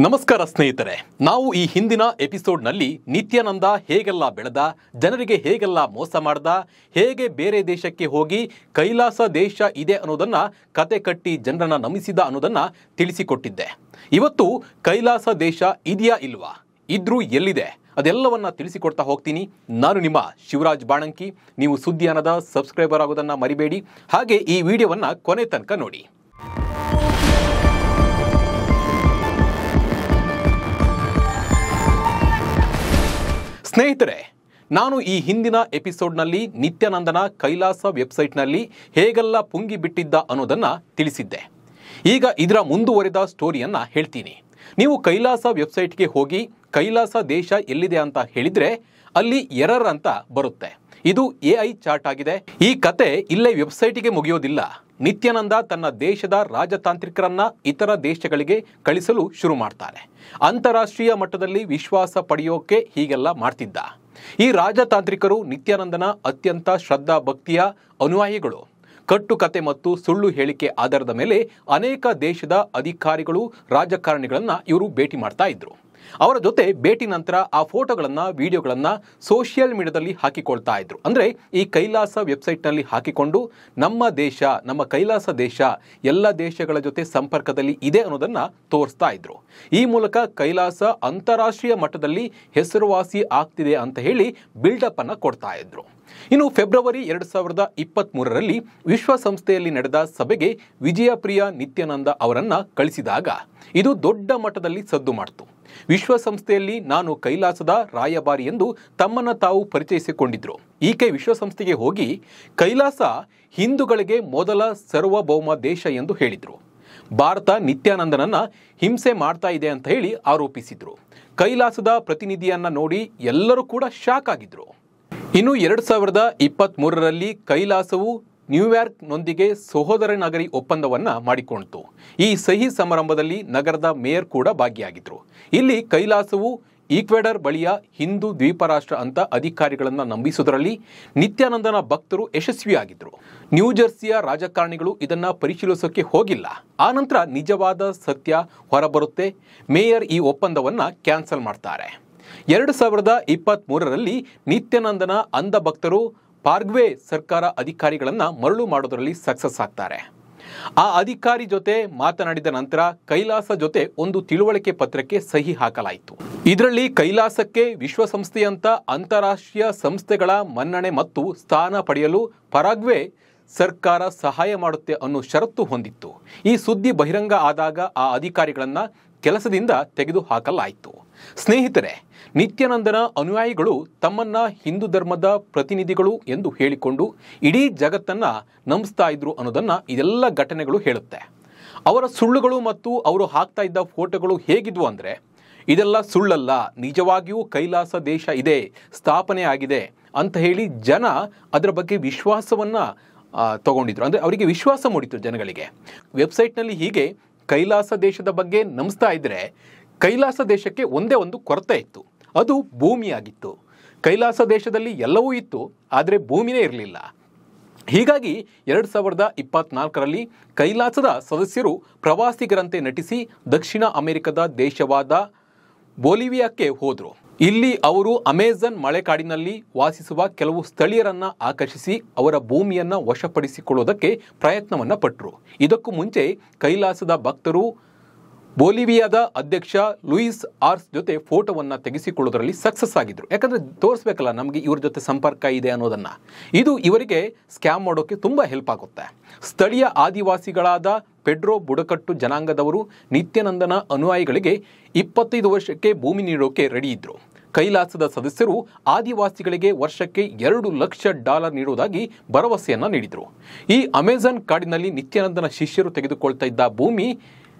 ನಮಸ್ಕಾರ ಸ್ನೇಹಿತರೆ, ನಾವು ಈ ಹಿಂದಿನ ಎಪಿಸೋಡ್ನಲ್ಲಿ ನಿತ್ಯಾನಂದ ಹೇಗೆಲ್ಲ ಬೆಳೆದ, ಜನರಿಗೆ ಹೇಗೆಲ್ಲ ಮೋಸ ಮಾಡ್ದ, ಹೇಗೆ ಬೇರೆ ದೇಶಕ್ಕೆ ಹೋಗಿ ಕೈಲಾಸ ದೇಶ ಇದೆ ಅನ್ನೋದನ್ನ ಕತೆ ಕಟ್ಟಿ ಜನರನ್ನ ನಂಬಿಸಿದ ಅನ್ನೋದನ್ನ ತಿಳಿಸಿಕೊಟ್ಟಿದ್ದೆ. ಇವತ್ತು ಕೈಲಾಸ ದೇಶ ಇದೆಯಾ ಇಲ್ವಾ, ಇದ್ರೂ ಎಲ್ಲಿದೆ ಅದೆಲ್ಲವನ್ನ ತಿಳಿಸಿಕೊಡ್ತಾ ಹೋಗ್ತೀನಿ. ನಾನು ನಿಮ್ಮ ಶಿವರಾಜ್ ಬಾಣಂಕಿ. ನೀವು ಸುದ್ದಿಯಾನದ ಸಬ್ಸ್ಕ್ರೈಬರ್ ಆಗೋದನ್ನ ಮರಿಬೇಡಿ. ಹಾಗೆ ಈ ವಿಡಿಯೋವನ್ನ ಕೊನೆ ತನಕ ನೋಡಿ. ಸ್ನೇಹಿತರೆ, ನಾನು ಈ ಹಿಂದಿನ ಎಪಿಸೋಡ್ನಲ್ಲಿ ನಿತ್ಯಾನಂದನ ಕೈಲಾಸ ವೆಬ್ಸೈಟ್ನಲ್ಲಿ ಹೇಗೆಲ್ಲ ಪುಂಗಿ ಬಿಟ್ಟಿದ್ದ ಅನ್ನೋದನ್ನ ತಿಳಿಸಿದ್ದೆ. ಈಗ ಇದರ ಮುಂದುವರೆದ ಸ್ಟೋರಿಯನ್ನ ಹೇಳ್ತೀನಿ. ನೀವು ಕೈಲಾಸ ವೆಬ್ಸೈಟ್ಗೆ ಹೋಗಿ ಕೈಲಾಸ ದೇಶ ಎಲ್ಲಿದೆ ಅಂತ ಹೇಳಿದ್ರೆ ಅಲ್ಲಿ ಎರರ್ ಅಂತ ಬರುತ್ತೆ. ಇದು AI ಚಾರ್ಟ್ ಆಗಿದೆ. ಈ ಕತೆ ಇಲ್ಲೇ ವೆಬ್ಸೈಟ್ಗೆ ಮುಗಿಯೋದಿಲ್ಲ. ನಿತ್ಯಾನಂದ ತನ್ನ ದೇಶದ ರಾಜತಾಂತ್ರಿಕರನ್ನ ಇತರ ದೇಶಗಳಿಗೆ ಕಳಿಸಲು ಶುರು ಮಾಡ್ತಾರೆ. ಅಂತಾರಾಷ್ಟ್ರೀಯ ಮಟ್ಟದಲ್ಲಿ ವಿಶ್ವಾಸ ಪಡೆಯೋಕೆ ಹೀಗೆಲ್ಲ ಮಾಡ್ತಿದ್ದ. ಈ ರಾಜತಾಂತ್ರಿಕರು ನಿತ್ಯಾನಂದನ ಅತ್ಯಂತ ಶ್ರದ್ಧಾ ಭಕ್ತಿಯ ಅನುಯಾಯಿಗಳು. ಕಟ್ಟುಕತೆ ಮತ್ತು ಸುಳ್ಳು ಹೇಳಿಕೆ ಆಧಾರದ ಮೇಲೆ ಅನೇಕ ದೇಶದ ಅಧಿಕಾರಿಗಳು, ರಾಜಕಾರಣಿಗಳನ್ನ ಇವರು ಭೇಟಿ ಮಾಡ್ತಾ ಇದ್ರು. ಅವರ ಜೊತೆ ಭೇಟಿ ನಂತರ ಆ ಫೋಟೋಗಳನ್ನ, ವಿಡಿಯೋಗಳನ್ನ ಸೋಷಿಯಲ್ ಮೀಡಿಯಾದಲ್ಲಿ ಹಾಕಿಕೊಳ್ತಾ ಇದ್ರು. ಅಂದ್ರೆ ಈ ಕೈಲಾಸ ವೆಬ್ಸೈಟ್ನಲ್ಲಿ ಹಾಕಿಕೊಂಡು ನಮ್ಮ ದೇಶ, ನಮ್ಮ ಕೈಲಾಸ ದೇಶ ಎಲ್ಲ ದೇಶಗಳ ಜೊತೆ ಸಂಪರ್ಕದಲ್ಲಿ ಇದೆ ಅನ್ನೋದನ್ನ ತೋರಿಸ್ತಾ ಇದ್ರು. ಈ ಮೂಲಕ ಕೈಲಾಸ ಅಂತಾರಾಷ್ಟ್ರೀಯ ಮಟ್ಟದಲ್ಲಿ ಹೆಸರುವಾಸಿ ಆಗ್ತಿದೆ ಅಂತ ಹೇಳಿ ಬಿಲ್ಡಪ್ ಅನ್ನ ಕೊಡ್ತಾ ಇದ್ರು. ಇನ್ನು ಫೆಬ್ರವರಿ 2023ರಲ್ಲಿ ವಿಶ್ವಸಂಸ್ಥೆಯಲ್ಲಿ ನಡೆದ ಸಭೆಗೆ ವಿಜಯಪ್ರಿಯ ನಿತ್ಯಾನಂದ ಅವರನ್ನ ಕಳಿಸಿದಾಗ ಇದು ದೊಡ್ಡ ಮಟ್ಟದಲ್ಲಿ ಸದ್ದು ಮಾಡಿತು. ವಿಶ್ವಸಂಸ್ಥೆಯಲ್ಲಿ ನಾನು ಕೈಲಾಸದ ರಾಯಭಾರಿ ಎಂದು ತಮ್ಮನ್ನ ತಾವು ಪರಿಚಯಿಸಿಕೊಂಡಿದ್ರು. ಈಕೆ ವಿಶ್ವಸಂಸ್ಥೆಗೆ ಹೋಗಿ ಕೈಲಾಸ ಹಿಂದೂಗಳಿಗೆ ಮೊದಲ ಸಾರ್ವಭೌಮ ದೇಶ ಎಂದು ಹೇಳಿದ್ರು. ಭಾರತ ನಿತ್ಯಾನಂದನನ್ನ ಹಿಂಸೆ ಮಾಡ್ತಾ ಇದೆ ಅಂತ ಹೇಳಿ ಆರೋಪಿಸಿದ್ರು. ಕೈಲಾಸದ ಪ್ರತಿನಿಧಿಯನ್ನ ನೋಡಿ ಎಲ್ಲರೂ ಕೂಡ ಶಾಕ್ ಆಗಿದ್ರು. ಇನ್ನು 2023ರಲ್ಲಿ ಕೈಲಾಸವು ನ್ಯೂಯಾರ್ಕ್ನೊಂದಿಗೆ ಸಹೋದರ ನಗರಿ ಒಪ್ಪಂದವನ್ನ ಮಾಡಿಕೊಂಡಿತು. ಈ ಸಹಿ ಸಮಾರಂಭದಲ್ಲಿ ನಗರದ ಮೇಯರ್ ಕೂಡ ಭಾಗಿಯಾಗಿದ್ರು. ಇಲ್ಲಿ ಕೈಲಾಸವು ಈಕ್ವೆಡರ್ ಬಳಿಯ ಹಿಂದೂ ದ್ವೀಪರಾಷ್ಟ್ರ ಅಂತ ಅಧಿಕಾರಿಗಳನ್ನ ನಂಬಿಸುವುದರಲ್ಲಿ ನಿತ್ಯಾನಂದನ ಭಕ್ತರು ಯಶಸ್ವಿಯಾಗಿದ್ರು. ನ್ಯೂಜೆರ್ಸಿಯ ರಾಜಕಾರಣಿಗಳು ಇದನ್ನ ಪರಿಶೀಲಿಸೋಕೆ ಹೋಗಿಲ್ಲ. ಆನಂತರ ನಿಜವಾದ ಸತ್ಯ ಹೊರಬರುತ್ತೆ. ಮೇಯರ್ ಈ ಒಪ್ಪಂದವನ್ನ ಕ್ಯಾನ್ಸಲ್ ಮಾಡ್ತಾರೆ. 2023ರಲ್ಲಿ ನಿತ್ಯಾನಂದನ ಅಂಧ ಭಕ್ತರು ಪಾರ್ಗ್ವೆ ಸರ್ಕಾರ ಅಧಿಕಾರಿಗಳನ್ನ ಮರಳು ಮಾಡೋದರಲ್ಲಿ ಸಕ್ಸಸ್ ಆಗ್ತಾರೆ. ಆ ಅಧಿಕಾರಿ ಜೊತೆ ಮಾತನಾಡಿದ ನಂತರ ಕೈಲಾಸ ಜೊತೆ ಒಂದು ತಿಳುವಳಿಕೆ ಪತ್ರಕ್ಕೆ ಸಹಿ ಹಾಕಲಾಯಿತು. ಇದರಲ್ಲಿ ಕೈಲಾಸಕ್ಕೆ ವಿಶ್ವಸಂಸ್ಥೆಯಂತ ಅಂತಾರಾಷ್ಟ್ರೀಯ ಸಂಸ್ಥೆಗಳ ಮನ್ನಣೆ ಮತ್ತು ಸ್ಥಾನ ಪಡೆಯಲು ಪರಾಗ್ವೆ ಸರ್ಕಾರ ಸಹಾಯ ಮಾಡುತ್ತೆ ಅನ್ನೋ ಷರತ್ತು ಹೊಂದಿತ್ತು. ಈ ಸುದ್ದಿ ಬಹಿರಂಗ ಆದಾಗ ಆ ಅಧಿಕಾರಿಗಳನ್ನ ಕೆಲಸದಿಂದ ತೆಗೆದು ಹಾಕಲಾಯಿತು. ಸ್ನೇಹಿತರೆ, ನಿತ್ಯಾನಂದನ ಅನುಯಾಯಿಗಳು ತಮ್ಮನ್ನ ಹಿಂದೂ ಧರ್ಮದ ಪ್ರತಿನಿಧಿಗಳು ಎಂದು ಹೇಳಿಕೊಂಡು ಇಡೀ ಜಗತ್ತನ್ನ ನಂಬಿಸ್ತಾ ಇದ್ರು ಅನ್ನೋದನ್ನ ಇದೆಲ್ಲ ಘಟನೆಗಳು ಹೇಳುತ್ತೆ. ಅವರ ಸುಳ್ಳುಗಳು ಮತ್ತು ಅವರು ಹಾಕ್ತಾ ಇದ್ದ ಫೋಟೋಗಳು ಹೇಗಿದ್ವು ಅಂದ್ರೆ, ಇದೆಲ್ಲ ಸುಳ್ಳಲ್ಲ, ನಿಜವಾಗಿಯೂ ಕೈಲಾಸ ದೇಶ ಇದೆ, ಸ್ಥಾಪನೆ ಆಗಿದೆ ಅಂತ ಹೇಳಿ ಜನ ಅದರ ಬಗ್ಗೆ ವಿಶ್ವಾಸವನ್ನ ತಗೊಂಡಿದ್ರು. ಅಂದ್ರೆ ಅವರಿಗೆ ವಿಶ್ವಾಸ ಮೂಡಿತು ಜನಗಳಿಗೆ. ವೆಬ್ಸೈಟ್ನಲ್ಲಿ ಹೀಗೆ ಕೈಲಾಸ ದೇಶದ ಬಗ್ಗೆ ನಂಬಿಸ್ತಾ ಇದ್ರೆ ಕೈಲಾಸ ದೇಶಕ್ಕೆ ಒಂದೇ ಒಂದು ಕೊರತೆ ಇತ್ತು, ಅದು ಭೂಮಿಯಾಗಿತ್ತು. ಕೈಲಾಸ ದೇಶದಲ್ಲಿ ಎಲ್ಲವೂ ಇತ್ತು, ಆದರೆ ಭೂಮಿನೇ ಇರಲಿಲ್ಲ. ಹೀಗಾಗಿ 2024ರಲ್ಲಿ ಕೈಲಾಸದ ಸದಸ್ಯರು ಪ್ರವಾಸಿಗರಂತೆ ನಟಿಸಿ ದಕ್ಷಿಣ ಅಮೆರಿಕದ ದೇಶವಾದ ಬೊಲಿವಿಯಾಕ್ಕೆ ಹೋದರು. ಇಲ್ಲಿ ಅವರು ಅಮೆಜಾನ್ ಮಳೆಕಾಡಿನಲ್ಲಿ ವಾಸಿಸುವ ಕೆಲವು ಸ್ಥಳೀಯರನ್ನ ಆಕರ್ಷಿಸಿ ಅವರ ಭೂಮಿಯನ್ನ ವಶಪಡಿಸಿಕೊಳ್ಳುವುದಕ್ಕೆ ಪ್ರಯತ್ನವನ್ನ ಪಟ್ಟರು. ಇದಕ್ಕೂ ಮುಂಚೆ ಕೈಲಾಸದ ಭಕ್ತರು ಬೊಲಿವಿಯಾದ ಅಧ್ಯಕ್ಷ ಲೂಯಿಸ್ ಆರ್ಸ್ ಜೊತೆ ಫೋಟೋವನ್ನ ತೆಗೆಸಿಕೊಳ್ಳೋದ್ರಲ್ಲಿ ಸಕ್ಸಸ್ ಆಗಿದ್ರು. ಯಾಕಂದ್ರೆ ತೋರಿಸ್ಬೇಕಲ್ಲ ನಮಗೆ ಇವ್ರ ಜೊತೆ ಸಂಪರ್ಕ ಇದೆ ಅನ್ನೋದನ್ನ. ಇದು ಇವರಿಗೆ ಸ್ಕ್ಯಾಮ್ ಮಾಡೋಕೆ ತುಂಬಾ ಹೆಲ್ಪ್ ಆಗುತ್ತೆ. ಸ್ಥಳೀಯ ಆದಿವಾಸಿಗಳಾದ ಪೆಡ್ರೋ ಬುಡಕಟ್ಟು ಜನಾಂಗದವರು ನಿತ್ಯಾನಂದನ ಅನುಯಾಯಿಗಳಿಗೆ 25 ವರ್ಷಕ್ಕೆ ಭೂಮಿ ನೀಡೋಕೆ ರೆಡಿ ಇದ್ರು. ಕೈಲಾಸದ ಸದಸ್ಯರು ಆದಿವಾಸಿಗಳಿಗೆ ವರ್ಷಕ್ಕೆ $2 ಲಕ್ಷ ನೀಡುವುದಾಗಿ ಭರವಸೆಯನ್ನ ನೀಡಿದ್ರು. ಈ ಅಮೆಜಾನ್ ಕಾಡಿನಲ್ಲಿ ನಿತ್ಯಾನಂದನ ಶಿಷ್ಯರು ತೆಗೆದುಕೊಳ್ತಾ ಇದ್ದ ಭೂಮಿ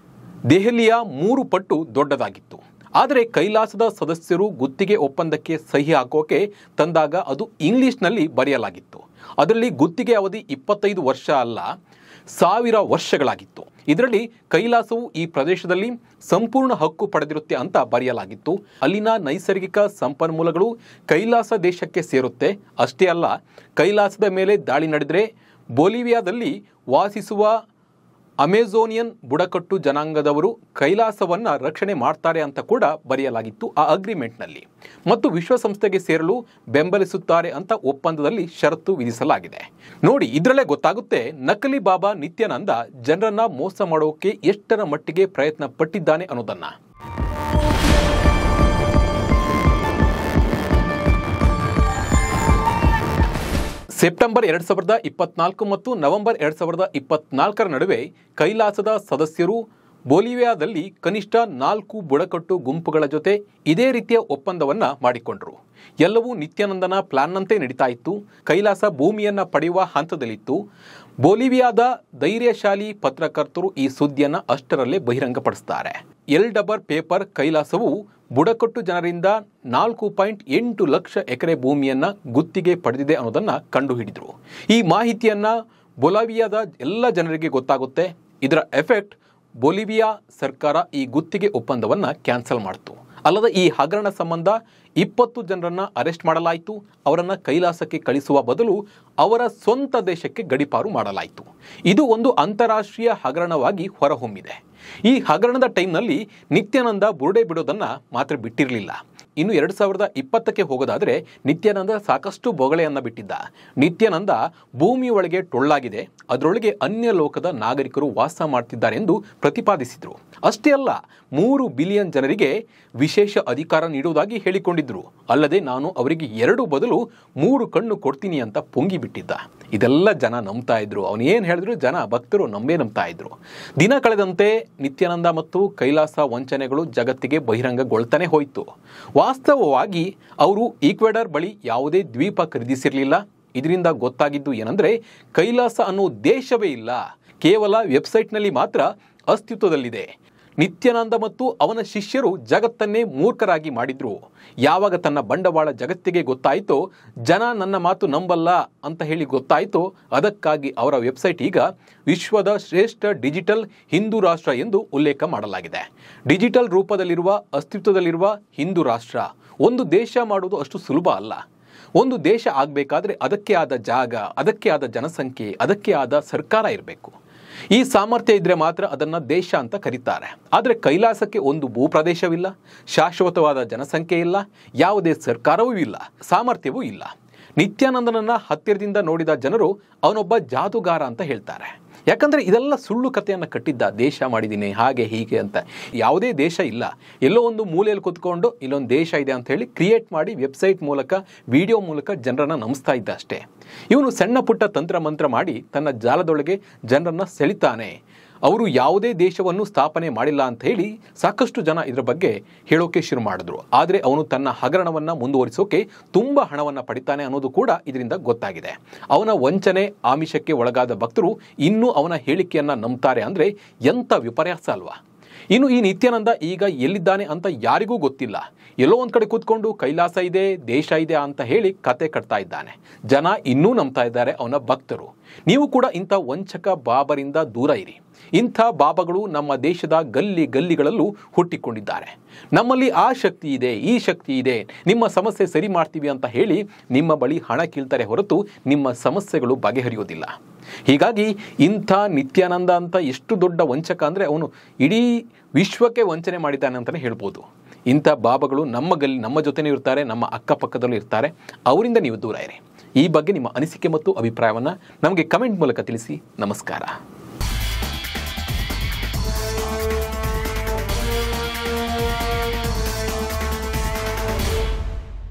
ದೆಹಲಿಯ 3 ಪಟ್ಟು ದೊಡ್ಡದಾಗಿತ್ತು. ಆದರೆ ಕೈಲಾಸದ ಸದಸ್ಯರು ಗುತ್ತಿಗೆ ಒಪ್ಪಂದಕ್ಕೆ ಸಹಿ ಹಾಕೋಕೆ ತಂದಾಗ ಅದು ಇಂಗ್ಲಿಷ್ನಲ್ಲಿ ಬರೆಯಲಾಗಿತ್ತು. ಅದರಲ್ಲಿ ಗುತ್ತಿಗೆ ಅವಧಿ 25 ವರ್ಷ ಅಲ್ಲ, 1000 ವರ್ಷಗಳಾಗಿತ್ತು. ಇದರಲ್ಲಿ ಕೈಲಾಸವು ಈ ಪ್ರದೇಶದಲ್ಲಿ ಸಂಪೂರ್ಣ ಹಕ್ಕು ಪಡೆದಿರುತ್ತೆ ಅಂತ ಬರೆಯಲಾಗಿತ್ತು. ಅಲ್ಲಿನ ನೈಸರ್ಗಿಕ ಸಂಪನ್ಮೂಲಗಳು ಕೈಲಾಸ ದೇಶಕ್ಕೆ ಸೇರುತ್ತೆ. ಅಷ್ಟೇ ಅಲ್ಲ, ಕೈಲಾಸದ ಮೇಲೆ ದಾಳಿ ನಡೆದರೆ ಬೊಲಿವಿಯಾದಲ್ಲಿ ವಾಸಿಸುವ ಅಮೆಜೋನಿಯನ್ ಬುಡಕಟ್ಟು ಜನಾಂಗದವರು ಕೈಲಾಸವನ್ನ ರಕ್ಷಣೆ ಮಾಡ್ತಾರೆ ಅಂತ ಕೂಡ ಬರೆಯಲಾಗಿತ್ತು ಆ ಅಗ್ರಿಮೆಂಟ್ನಲ್ಲಿ, ಮತ್ತು ವಿಶ್ವಸಂಸ್ಥೆಗೆ ಸೇರಲು ಬೆಂಬಲಿಸುತ್ತಾರೆ ಅಂತ ಒಪ್ಪಂದದಲ್ಲಿ ಷರತ್ತು ವಿಧಿಸಲಾಗಿದೆ. ನೋಡಿ, ಇದರಲ್ಲೇ ಗೊತ್ತಾಗುತ್ತೆ ನಕಲಿ ಬಾಬಾ ನಿತ್ಯಾನಂದ ಜನರನ್ನ ಮೋಸ ಮಾಡೋಕೆ ಎಷ್ಟರ ಮಟ್ಟಿಗೆ ಪ್ರಯತ್ನ ಪಟ್ಟಿದ್ದಾನೆ ಅನ್ನೋದನ್ನ. ಸೆಪ್ಟೆಂಬರ್ 2024 ಮತ್ತು ನವೆಂಬರ್ 2024 ನಡುವೆ ಕೈಲಾಸದ ಸದಸ್ಯರು ಬೋಲಿವಿಯಾದಲ್ಲಿ ಕನಿಷ್ಠ 4 ಬುಡಕಟ್ಟು ಗುಂಪುಗಳ ಜೊತೆ ಇದೇ ರೀತಿಯ ಒಪ್ಪಂದವನ್ನ ಮಾಡಿಕೊಂಡರು. ಎಲ್ಲವೂ ನಿತ್ಯಾನಂದನ ಪ್ಲಾನ್ನಂತೆ ನಡೀತಾ ಇತ್ತು. ಕೈಲಾಸ ಭೂಮಿಯನ್ನ ಪಡೆಯುವ ಹಂತದಲ್ಲಿತ್ತು. ಬೋಲಿವಿಯಾದ ಧೈರ್ಯಶಾಲಿ ಪತ್ರಕರ್ತರು ಈ ಸುದ್ದಿಯನ್ನ ಅಷ್ಟರಲ್ಲೇ ಬಹಿರಂಗಪಡಿಸುತ್ತಾರೆ. ಎಲ್ ಡಬರ್ ಪೇಪರ್ ಕೈಲಾಸವು ಬುಡಕಟ್ಟು ಜನರಿಂದ 4.8 ಲಕ್ಷ ಎಕರೆ ಭೂಮಿಯನ್ನ ಗುತ್ತಿಗೆ ಪಡೆದಿದೆ ಅನ್ನೋದನ್ನ ಕಂಡುಹಿಡಿದರು. ಈ ಮಾಹಿತಿಯನ್ನ ಬೊಲಿವಿಯಾದ ಎಲ್ಲ ಜನರಿಗೆ ಗೊತ್ತಾಗುತ್ತೆ. ಇದರ ಎಫೆಕ್ಟ್ ಬೊಲಿವಿಯಾ ಸರ್ಕಾರ ಈ ಗುತ್ತಿಗೆ ಒಪ್ಪಂದವನ್ನ ಕ್ಯಾನ್ಸಲ್ ಮಾಡಿತು. ಅಲ್ಲದೆ ಈ ಹಗರಣ ಸಂಬಂಧ 20 ಜನರನ್ನ ಅರೆಸ್ಟ್ ಮಾಡಲಾಯಿತು. ಅವರನ್ನ ಕೈಲಾಸಕ್ಕೆ ಕಳಿಸುವ ಬದಲು ಅವರ ಸ್ವಂತ ದೇಶಕ್ಕೆ ಗಡೀಪಾರು ಮಾಡಲಾಯಿತು. ಇದು ಒಂದು ಅಂತಾರಾಷ್ಟ್ರೀಯ ಹಗರಣವಾಗಿ ಹೊರಹೊಮ್ಮಿದೆ. ಈ ಹಗರಣದ ಟೈಮ್ನಲ್ಲಿ ನಿತ್ಯಾನಂದ ಬುರುಡೆ ಬಿಡೋದನ್ನ ಮಾತ್ರ ಬಿಟ್ಟಿರಲಿಲ್ಲ. ಇನ್ನು 2020ಕ್ಕೆ ಹೋಗೋದಾದ್ರೆ ನಿತ್ಯಾನಂದ ಸಾಕಷ್ಟು ಬೊಗಳೆಯನ್ನ ಬಿಟ್ಟಿದ್ದ. ನಿತ್ಯಾನಂದ ಭೂಮಿ ಒಳಗೆ ಟೊಳ್ಳಾಗಿದೆ, ಅದರೊಳಗೆ ಅನ್ಯ ಲೋಕದ ನಾಗರಿಕರು ವಾಸ ಮಾಡ್ತಿದ್ದಾರೆ ಎಂದು ಪ್ರತಿಪಾದಿಸಿದ್ರು. ಅಷ್ಟೇ ಅಲ್ಲ, 3 ಬಿಲಿಯನ್ ಜನರಿಗೆ ವಿಶೇಷ ಅಧಿಕಾರ ನೀಡುವುದಾಗಿ ಹೇಳಿಕೊಂಡಿದ್ರು. ಅಲ್ಲದೆ ನಾನು ಅವರಿಗೆ 2 ಬದಲು 3 ಕಣ್ಣು ಕೊಡ್ತೀನಿ ಅಂತ ಪೊಂಗಿ ಬಿಟ್ಟಿದ್ದ. ಇದೆಲ್ಲ ಜನ ನಂಬ್ತಾ ಇದ್ರು. ಅವನೇನು ಹೇಳಿದ್ರು ಜನ ಭಕ್ತರು ನಂಬ್ತಾ ಇದ್ರು. ದಿನ ಕಳೆದಂತೆ ನಿತ್ಯಾನಂದ ಮತ್ತು ಕೈಲಾಸ ವಂಚನೆಗಳು ಜಗತ್ತಿಗೆ ಬಹಿರಂಗಗೊಳ್ತಾನೆ ಹೋಯಿತು. ವಾಸ್ತವವಾಗಿ ಅವರು ಈಕ್ವೆಡರ್ ಬಳಿ ಯಾವುದೇ ದ್ವೀಪ ಖರೀದಿಸಿರಲಿಲ್ಲ. ಇದರಿಂದ ಗೊತ್ತಾಗಿದ್ದು ಏನಂದ್ರೆ ಕೈಲಾಸ ಅನ್ನೋ ದೇಶವೇ ಇಲ್ಲ, ಕೇವಲ ವೆಬ್ಸೈಟ್ನಲ್ಲಿ ಮಾತ್ರ ಅಸ್ತಿತ್ವದಲ್ಲಿದೆ. ನಿತ್ಯಾನಂದ ಮತ್ತು ಅವನ ಶಿಷ್ಯರು ಜಗತ್ತನ್ನೇ ಮೂರ್ಖರಾಗಿ ಮಾಡಿದ್ರು. ಯಾವಾಗ ತನ್ನ ಬಂಡವಾಳ ಜಗತ್ತಿಗೆ ಗೊತ್ತಾಯಿತೋ, ಜನ ನನ್ನ ಮಾತು ನಂಬಲ್ಲ ಅಂತ ಹೇಳಿ ಗೊತ್ತಾಯಿತೋ, ಅದಕ್ಕಾಗಿ ಅವರ ವೆಬ್ಸೈಟ್ ಈಗ ವಿಶ್ವದ ಶ್ರೇಷ್ಠ ಡಿಜಿಟಲ್ ಹಿಂದೂ ರಾಷ್ಟ್ರ ಎಂದು ಉಲ್ಲೇಖ ಮಾಡಲಾಗಿದೆ. ಡಿಜಿಟಲ್ ರೂಪದಲ್ಲಿರುವ ಅಸ್ತಿತ್ವದಲ್ಲಿರುವ ಹಿಂದೂ ರಾಷ್ಟ್ರ ಒಂದು ದೇಶ ಮಾಡುವುದು ಅಷ್ಟು ಸುಲಭ ಅಲ್ಲ. ಒಂದು ದೇಶ ಆಗಬೇಕಾದ್ರೆ ಅದಕ್ಕೆ ಆದ ಜಾಗ, ಅದಕ್ಕೆ ಆದ ಜನಸಂಖ್ಯೆ, ಅದಕ್ಕೆ ಆದ ಸರ್ಕಾರ ಇರಬೇಕು. ಈ ಸಾಮರ್ಥ್ಯ ಇದ್ರೆ ಮಾತ್ರ ಅದನ್ನ ದೇಶ ಅಂತ ಕರೀತಾರೆ. ಆದರೆ ಕೈಲಾಸಕ್ಕೆ ಒಂದು ಭೂಪ್ರದೇಶವಿಲ್ಲ, ಶಾಶ್ವತವಾದ ಜನಸಂಖ್ಯೆ ಇಲ್ಲ, ಯಾವುದೇ ಸರ್ಕಾರವೂ ಇಲ್ಲ, ಸಾಮರ್ಥ್ಯವೂ ಇಲ್ಲ. ನಿತ್ಯಾನಂದನನ್ನ ಹತ್ತಿರದಿಂದ ನೋಡಿದ ಜನರು ಅವನೊಬ್ಬ ಜಾದುಗಾರ ಅಂತ ಹೇಳ್ತಾರೆ. ಯಾಕಂದ್ರೆ ಇದೆಲ್ಲ ಸುಳ್ಳು ಕಥೆಯನ್ನು ಕಟ್ಟಿದ್ದ, ದೇಶ ಮಾಡಿದ್ದೀನಿ ಹಾಗೆ ಹೀಗೆ ಅಂತ. ಯಾವುದೇ ದೇಶ ಇಲ್ಲ, ಎಲ್ಲೋ ಒಂದು ಮೂಲೆಯಲ್ಲಿ ಕೂತ್ಕೊಂಡು ಇಲ್ಲೊಂದು ದೇಶ ಇದೆ ಅಂತ ಹೇಳಿ ಕ್ರಿಯೇಟ್ ಮಾಡಿ ವೆಬ್ಸೈಟ್ ಮೂಲಕ, ವಿಡಿಯೋ ಮೂಲಕ ಜನರನ್ನ ನಂಬಿಸ್ತಾ ಇದ್ದ ಅಷ್ಟೇ. ಇವನು ಸಣ್ಣ ಪುಟ್ಟ ತಂತ್ರ ಮಂತ್ರ ಮಾಡಿ ತನ್ನ ಜಾಲದೊಳಗೆ ಜನರನ್ನ ಸೆಳಿತಾನೆ. ಅವರು ಯಾವುದೇ ದೇಶವನ್ನು ಸ್ಥಾಪನೆ ಮಾಡಿಲ್ಲ ಅಂತ ಹೇಳಿ ಸಾಕಷ್ಟು ಜನ ಇದರ ಬಗ್ಗೆ ಹೇಳೋಕೆ ಶುರು ಮಾಡಿದ್ರು. ಆದರೆ ಅವನು ತನ್ನ ಹಗರಣವನ್ನ ಮುಂದುವರಿಸೋಕೆ ತುಂಬಾ ಹಣವನ್ನ ಪಡಿತಾನೆ ಅನ್ನೋದು ಕೂಡ ಇದರಿಂದ ಗೊತ್ತಾಗಿದೆ. ಅವನ ವಂಚನೆ ಆಮಿಷಕ್ಕೆ ಒಳಗಾದ ಭಕ್ತರು ಇನ್ನೂ ಅವನ ಹೇಳಿಕೆಯನ್ನ ನಂಬ್ತಾರೆ ಅಂದ್ರೆ ಎಂಥ ವಿಪರ್ಯಾಸ ಅಲ್ವಾ. ಇನ್ನು ಈ ನಿತ್ಯಾನಂದ ಈಗ ಎಲ್ಲಿದ್ದಾನೆ ಅಂತ ಯಾರಿಗೂ ಗೊತ್ತಿಲ್ಲ. ಎಲ್ಲೋ ಒಂದ್ ಕಡೆ ಕೂತ್ಕೊಂಡು ಕೈಲಾಸ ಇದೆ, ದೇಶ ಇದೆ ಅಂತ ಹೇಳಿ ಕತೆ ಕಟ್ತಾ ಇದ್ದಾನೆ. ಜನ ಇನ್ನೂ ನಂಬ್ತಾ ಇದ್ದಾರೆ ಅವನ ಭಕ್ತರು. ನೀವು ಕೂಡ ಇಂಥ ವಂಚಕ ಬಾಬರಿಂದ ದೂರ ಇರಿ. ಇಂಥ ಬಾಬಾಗಳು ನಮ್ಮ ದೇಶದ ಗಲ್ಲಿ ಗಲ್ಲಿಗಳಲ್ಲೂ ಹುಟ್ಟಿಕೊಂಡಿದ್ದಾರೆ. ನಮ್ಮಲ್ಲಿ ಆ ಶಕ್ತಿ ಇದೆ, ಈ ಶಕ್ತಿ ಇದೆ, ನಿಮ್ಮ ಸಮಸ್ಯೆ ಸರಿ ಮಾಡ್ತೀವಿ ಅಂತ ಹೇಳಿ ನಿಮ್ಮ ಬಳಿ ಹಣ ಕೀಳ್ತಾರೆ ಹೊರತು ನಿಮ್ಮ ಸಮಸ್ಯೆಗಳು ಬಗೆಹರಿಯೋದಿಲ್ಲ. ಹೀಗಾಗಿ ಇಂಥ ನಿತ್ಯಾನಂದ ಅಂತ ಎಷ್ಟು ದೊಡ್ಡ ವಂಚಕ ಅಂದರೆ ಅವನು ಇಡೀ ವಿಶ್ವಕ್ಕೆ ವಂಚನೆ ಮಾಡಿದ್ದಾನೆ ಅಂತಲೇ ಹೇಳ್ಬೋದು. ಇಂಥ ಬಾಬಾಗಳು ನಮ್ಮ ಜೊತೆನೇ ಇರ್ತಾರೆ, ನಮ್ಮ ಅಕ್ಕಪಕ್ಕದಲ್ಲೂ ಇರ್ತಾರೆ. ಅವರಿಂದ ನೀವು ದೂರ ಇರಿ. ಈ ಬಗ್ಗೆ ನಿಮ್ಮ ಅನಿಸಿಕೆ ಮತ್ತು ಅಭಿಪ್ರಾಯವನ್ನು ನಮಗೆ ಕಮೆಂಟ್ ಮೂಲಕ ತಿಳಿಸಿ. ನಮಸ್ಕಾರ.